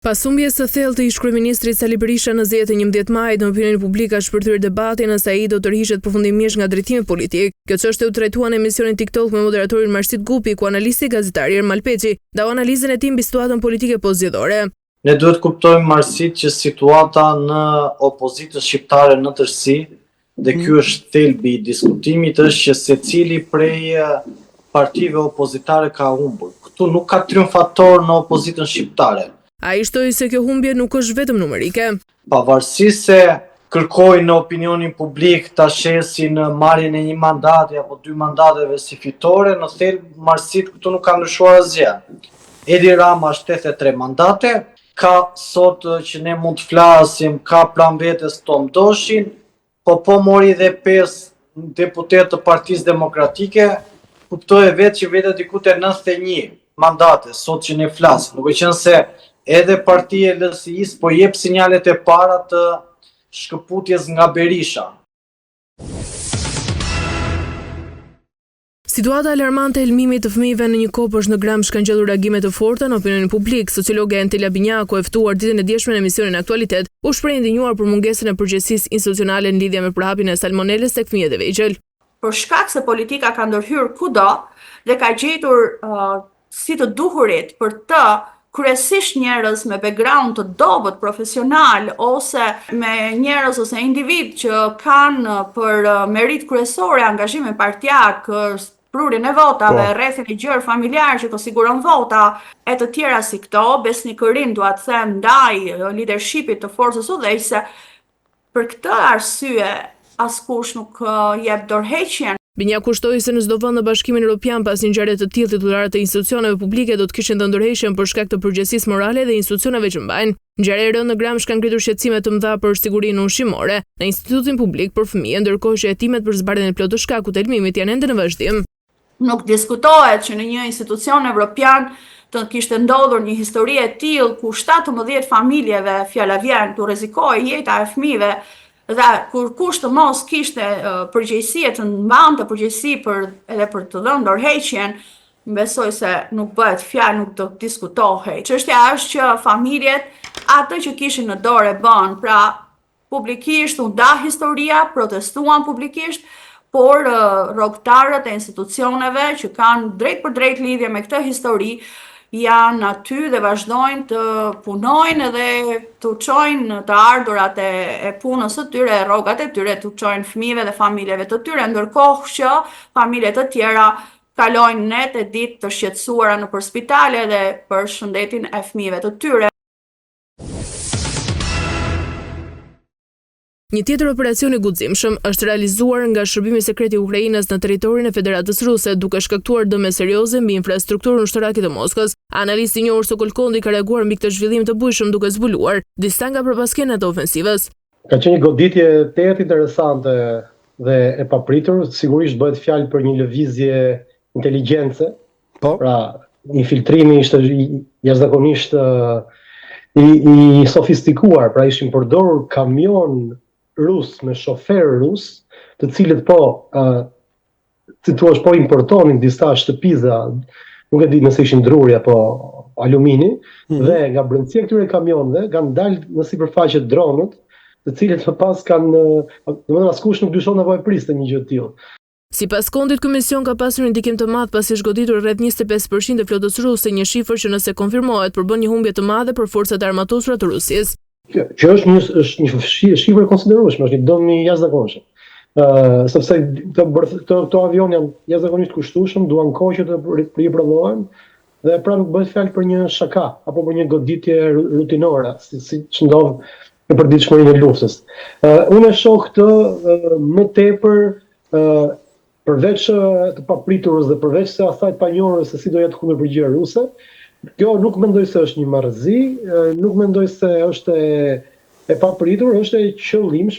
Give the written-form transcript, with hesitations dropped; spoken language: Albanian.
Pas humbjes së thellë të ish-kryeministrit Sali Berisha në zgjedhjet e 11 majit, në opinionin publik ka shpërthyer debatin nëse ai do të tërhiqet përfundimisht nga drejtimi politik. Kjo çështje u trajtua në emisionin TikTok me moderatorin Marsit Gupi, ku analisti gazetar Ermal Peçi dau analizën e tij mbi situatën politike postzgjedhore. Ne duhet kuptojmë Marsit që situata në opozitën shqiptare në tërësi, dhe ky është thelbi i diskutimit, është që secili prej partive opozitare ka humbur. Këtu nuk ka triumfator në opozitën shqiptare. Ai shtoi se kjo humbje nuk është vetëm numerike. Pavarësisht se kërkojnë në opinionin publik ta shesin marrjen e një mandati apo dy mandateve si fitore, në thelb Marsit këtu nuk ka ndryshuar asgjë. Edi Rama është 83 mandate, ka sot që ne mund të flasim, ka plan vetes Tom Doshin, po mori dhe 5 deputet të Partisë Demokratike, kuptoi vetë që vetë diku te 91 mandate sot që ne flasim. Duke qenë se edhe partia e LSI-s po jep sinjalet e para të shkëputjes nga Berisha. Situata alarmante e lëmimit të fëmijëve në një kopësh në Gramsh ka ngjellur reagime të forta në opinionin publik. Sociologe Entela Binjaku, e ftuar ditën e djeshme në emisionin Aktualitet, u shpreh ndinjuar për mungesën e përgjegjësisë institucionale në lidhje me përhapjen e salmonelës tek fëmijët e vegjël. Për shkak se politika ka ndërhyrë kudo dhe ka gjetur si të duhurit për të kryesisht njerëz me background të dobët profesional ose me njerëz ose individ që kanë për merit kryesore angazhime partijak, prurjen e votave, rrethin e gjerë familjar që të siguron vota e të tjera si këto, besnikërinë dua të them ndaj leadershipit të forcës udhëheqëse. Për këtë arsye askush nuk jep dorëheqjen. Binjaku shtoi se në çdo vend në Bashkimin Evropian pas një ngjarje të tillë titularët e institucioneve publike do të kishin dhënë dorëheqjen për shkak të përgjegjësisë morale dhe institucioneve që mbajnë. Ngjarja e rënë në Gramsh ka ngritur shqetësime të mëdha për sigurinë ushqimore në Institutin Publik për Fëmijë, ndërkohë që hetimet për zbardhjen e plotë të shkakut të lëmimit janë ende në vazhdim. Nuk diskutohet që në një institucion evropian të kishte ndodhur një histori e tillë ku 17 familjeve, fjala vjen, tu rrezikohej jeta e fëmijëve. Dhe kur kush të mos kishte përgjegjësi të mbante përgjegjësi edhe për të dhënë dorëheqjen, besoj se nuk bëhet fjalë, nuk do të diskutohej. Çështja është që familjet atë që kishin në dorë e bën, pra publikisht u da historia, protestuan publikisht, por rrogtarët e institucioneve që kanë drejt për drejt lidhje me këtë histori janë aty dhe vazhdojnë të punojnë dhe të çojnë të ardhurat e punës së tyre, rrogat e tyre, të çojnë fëmijëve dhe familjeve të tyre, ndërkohë që familje të tjera kalojnë net e ditë të shqetësuara nëpër spitale dhe për shëndetin e fëmijëve të tyre. Një tjetër operacion i guximshëm është realizuar nga Shërbimi Sekret i Ukrainës në territorin e Federatës Ruse, duke shkaktuar dëme serioze mbi infrastrukturën ushtarake të Moskës. Analisti i njohur Sokol Kondi ka reaguar mbi këtë zhvillim të bujshëm duke zbuluar disa nga përpaskenat e ofensivës. Ka qenë një goditje të interesante dhe e papritur, sigurisht bëhet fjalë për një lëvizje inteligjence. Pra, infiltrimi ishte jashtëzakonisht i sofistikuar, pra ishin përdorur kamion rus me shofer rus, të cilët si thua po importonin disa shtëpiza, nuk e di nëse ishin druri apo alumini, dhe nga brendësia këtyre kamionëve kanë dalë në sipërfaqe dronët, të cilët më pas kanë, domethënë askush nuk dyshon nevojë priste një gjë të tillë. Sipas Kondit, ky mision ka pasur një ndikim të madh pasi është goditur rreth 25% e flotës ruse, një shifër që nëse konfirmohet përbën një humbje të madhe për forcat e armatosura të Rusisë. Që është një shifër konsiderueshme, është një dëm i jashtëzakonshëm. Sepse këto avion janë jashtëzakonisht kushtueshëm, duan kohë që të riprodhohen dhe pra nuk bëhet fjalë për një shaka apo për një goditje rutinore, siç ndodh në përditshmërinë e luftës. Unë e shoh këtë më tepër përveç të papriturës dhe përveç se asaj të panjohurës se si do jetë kundërpërgjigje ruse, kjo nuk mendoj se është një marrëzi, nuk mendoj se është e papritur, është e qëllimshme.